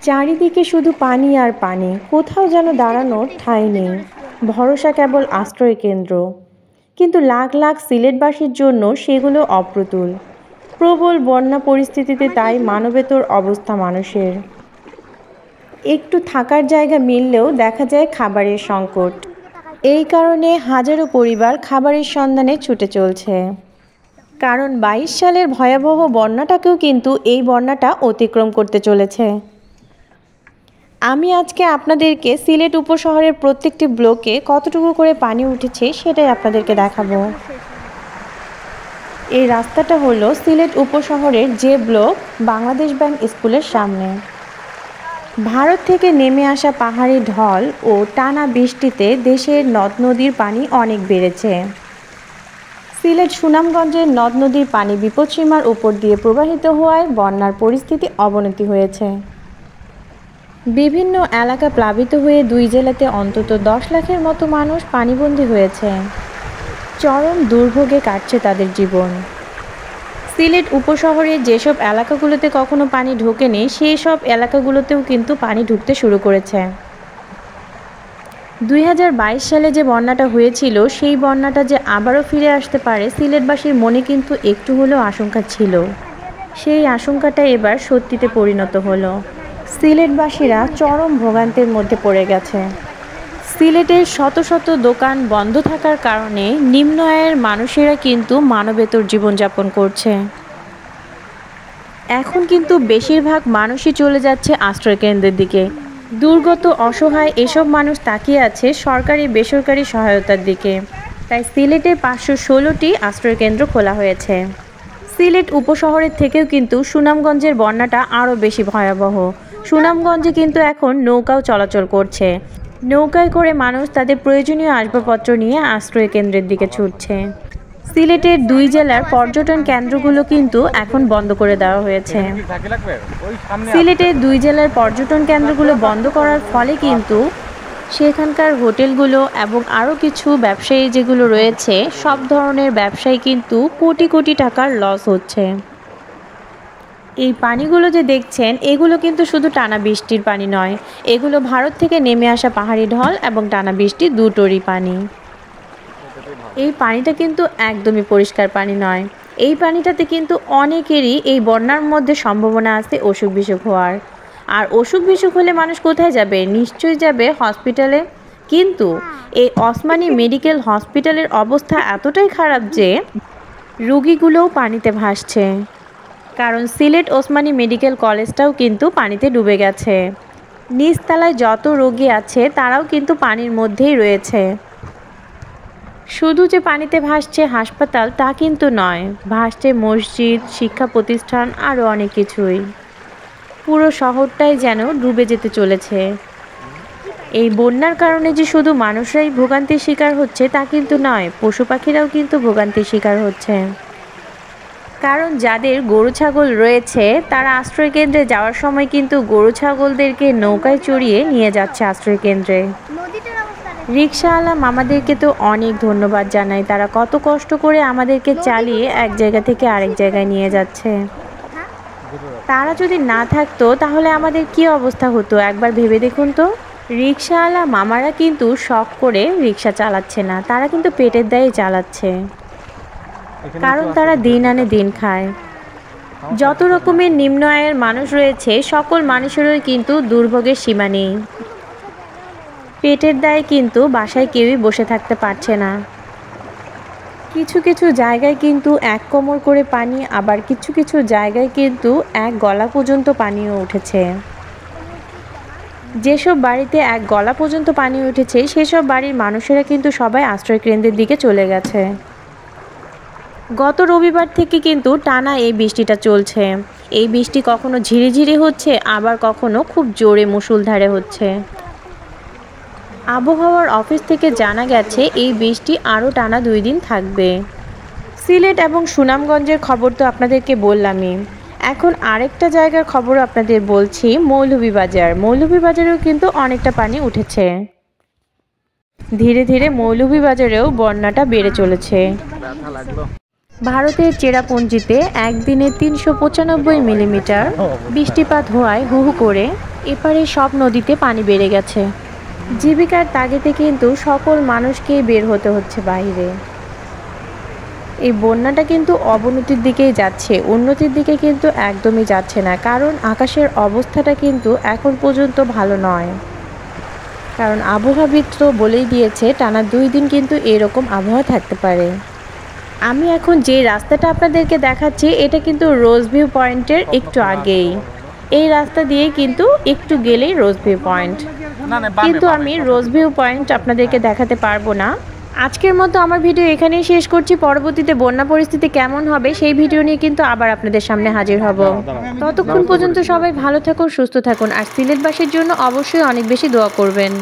চারিদিকে শুধু পানি আর পানি, কোথাও যেন দাঁড়ানোর ঠাঁই নেই। ভরসা কেবল আশ্রয় কেন্দ্র, কিন্তু লাখ লাখ সিলেটবাসীর জন্য সেগুলো অপ্রতুল। প্রবল বন্যা পরিস্থিতিতে তাই মানবেতর অবস্থা মানুষের। একটু থাকার জায়গা মিললেও দেখা যায় খাবারের সংকট। এই কারণে হাজারো পরিবার খাবারের সন্ধানে ছুটে চলছে। কারণ 22 সালের ভয়াবহ বন্যাটাকেও কিন্তু এই বন্যাটা অতিক্রম করতে চলেছে। আমি আজকে আপনাদেরকে সিলেট উপশহরের প্রত্যেকটি ব্লকে কতটুকু করে পানি উঠেছে সেটাই আপনাদেরকে দেখাবো। এই রাস্তাটা হলো সিলেট উপশহরের যে ব্লক বাংলাদেশ ব্যাংক স্কুলের সামনে। ভারত থেকে নেমে আসা পাহাড়ি ঢল ও টানা বৃষ্টিতে দেশের নদ নদীর পানি অনেক বেড়েছে। সিলেট সুনামগঞ্জের নদ নদীর পানি বিপদসীমার উপর দিয়ে প্রবাহিত হওয়ায় বন্যার পরিস্থিতি অবনতি হয়েছে। বিভিন্ন এলাকা প্লাবিত হয়ে 2 জেলাতে অন্তত 10 লাখের মতো মানুষ পানিবন্দী হয়েছে। চরম দুর্ভোগে কাটছে তাদের জীবন। সিলেট উপশহরের যেসব এলাকাগুলোতে কখনো পানি ঢোকেনি সেই সব এলাকাগুলোতেও কিন্তু পানি ঢুকতে শুরু করেছে। 2022 সালে যে বন্যাটা হয়েছিল সেই বন্যাটা যে আবারও ফিরে আসতে পারে সিলেটবাসীর মনে কিন্তু একটু হলেও আশঙ্কা ছিল। সেই আশঙ্কাটা এবার সত্যিতে পরিণত হলো। সিলেটবাসীরা চরম ভোগান্তির মধ্যে পড়ে গেছে। সিলেটের শত শত দোকান বন্ধ থাকার কারণে নিম্ন আয়ের মানুষেরা কিন্তু মানবেতর জীবনযাপন করছে। এখন কিন্তু বেশিরভাগ মানুষই চলে যাচ্ছে আশ্রয়কেন্দ্রের দিকে। দুর্গত অসহায় এসব মানুষ তাকিয়ে আছে সরকারি বেসরকারি সহায়তার দিকে। তাই সিলেটে 516টি আশ্রয়কেন্দ্র খোলা হয়েছে। সিলেট উপশহরের থেকেও কিন্তু সুনামগঞ্জের বন্যাটা আরও বেশি ভয়াবহ। সুনামগঞ্জে কিন্তু এখন নৌকাও চলাচল করছে। নৌকায় করে মানুষ তাদের প্রয়োজনীয় আসবাবপত্র নিয়ে আশ্রয় কেন্দ্রের দিকে ছুটছে। সিলেটের 2 জেলার পর্যটন কেন্দ্রগুলো কিন্তু এখন বন্ধ করে দেওয়া হয়েছে। সিলেটের 2 জেলার পর্যটন কেন্দ্রগুলো বন্ধ করার ফলে কিন্তু সেখানকার হোটেলগুলো এবং আরও কিছু ব্যবসায়ী যেগুলো রয়েছে সব ধরনের ব্যবসায়ী কিন্তু কোটি কোটি টাকার লস হচ্ছে। এই পানিগুলো যে দেখছেন এগুলো কিন্তু শুধু টানা বৃষ্টির পানি নয়, এগুলো ভারত থেকে নেমে আসা পাহাড়ি ঢল এবং টানা বৃষ্টি দুটোরই পানি। এই পানিটা কিন্তু একদমই পরিষ্কার পানি নয়। এই পানিটাতে কিন্তু অনেকেরই এই বন্যার মধ্যে সম্ভাবনা আছে অসুখ বিসুখ হওয়ার। আর অসুখ বিসুখ হলে মানুষ কোথায় যাবে? নিশ্চয়ই যাবে হসপিটালে। কিন্তু এই ওসমানী মেডিকেল হসপিটালের অবস্থা এতটাই খারাপ যে রোগীগুলোও পানিতে ভাসছে। কারণ সিলেট ওসমানী মেডিকেল কলেজটাও কিন্তু পানিতে ডুবে গেছে। নিচতলায় যত রোগী আছে তারাও কিন্তু পানির মধ্যেই রয়েছে। শুধু যে পানিতে ভাসছে হাসপাতাল তা কিন্তু নয়, ভাসছে মসজিদ, শিক্ষা প্রতিষ্ঠান আরও অনেক কিছুই। পুরো শহরটাই যেন ডুবে যেতে চলেছে। এই বন্যার কারণে যে শুধু মানুষরাই ভোগান্তির শিকার হচ্ছে তা কিন্তু নয়, পশু পাখিরাও কিন্তু ভোগান্তির শিকার হচ্ছে। কারণ যাদের গরু ছাগল রয়েছে তারা আশ্রয়কেন্দ্রে যাওয়ার সময় কিন্তু গরু ছাগলদেরকে নৌকায় চড়িয়ে নিয়ে যাচ্ছে আশ্রয়কেন্দ্রে। রিকশাওয়ালা মামাদেরকে তো অনেক ধন্যবাদ জানাই, তারা কত কষ্ট করে আমাদেরকে চালিয়ে এক জায়গা থেকে আরেক জায়গায় নিয়ে যাচ্ছে। তারা যদি না থাকতো তাহলে আমাদের কি অবস্থা হতো একবার ভেবে দেখুন তো। রিকশাওয়ালা মামারা কিন্তু শখ করে রিকশা চালাচ্ছে না, তারা কিন্তু পেটের দায়ে চালাচ্ছে। কারণ তারা দিন আনে দিন খায়। যত রকমের নিম্ন আয়ের মানুষ রয়েছে সকল মানুষেরই কিন্তু দুর্ভোগের সীমা নেই। পেটের দায়ে কিন্তু বাসায় কেউই বসে থাকতে পারছে না। কিছু কিছু জায়গায় কিন্তু 1 কোমর করে পানি, আবার কিছু কিছু জায়গায় কিন্তু 1 গলা পর্যন্ত পানিও উঠেছে। যেসব বাড়িতে 1 গলা পর্যন্ত পানি উঠেছে সেসব বাড়ির মানুষেরা কিন্তু সবাই আশ্রয়কেন্দ্রের দিকে চলে গেছে। গত রবিবার থেকে কিন্তু টানা এই বৃষ্টিটা চলছে। এই বৃষ্টি কখনো ঝিরিঝিরি হচ্ছে, আবার কখনো খুব জোরে মুষলধারে হচ্ছে। আবহাওয়ার অফিস থেকে জানা গেছে এই বৃষ্টি আরও টানা 2 দিন থাকবে। সিলেট এবং সুনামগঞ্জের খবর তো আপনাদেরকে বললামই। এখন আরেকটা জায়গার খবর আপনাদের বলছি, মৌলভীবাজার। মৌলভীবাজারেও কিন্তু অনেকটা পানি উঠেছে। ধীরে ধীরে মৌলভীবাজারেও বন্যাটা বেড়ে চলেছে। ভারতের চেরাপুঞ্জিতে একদিনে 395 মিলিমিটার বৃষ্টিপাত হওয়ায় হু হু করে এপারে সব নদীতে পানি বেড়ে গেছে। জীবিকার তাগিদে কিন্তু সকল মানুষকেই বের হতে হচ্ছে বাইরে। এই বন্যাটা কিন্তু অবনতির দিকেই যাচ্ছে, উন্নতির দিকে কিন্তু একদমই যাচ্ছে না। কারণ আকাশের অবস্থাটা কিন্তু এখন পর্যন্ত ভালো নয়। কারণ আবহাওয়াবিদ তো বলেই দিয়েছে টানা 2 দিন কিন্তু এরকম আবহাওয়া থাকতে পারে। আমি এখন যে রাস্তাটা আপনাদেরকে দেখাচ্ছি এটা কিন্তু রোজ ভিউ পয়েন্টের একটু আগেই। এই রাস্তা দিয়ে কিন্তু একটু গেলেই রোজ ভিউ পয়েন্ট, কিন্তু আমি রোজ ভিউ পয়েন্ট আপনাদেরকে দেখাতে পারবো না। আজকের মতো আমার ভিডিও এখানেই শেষ করছি। পরবর্তীতে বন্যা পরিস্থিতি কেমন হবে সেই ভিডিও নিয়ে কিন্তু আবার আপনাদের সামনে হাজির হব। ততক্ষণ পর্যন্ত সবাই ভালো থাকুন, সুস্থ থাকুন, আর সিলেটবাসীর জন্য অবশ্যই অনেক বেশি দোয়া করবেন।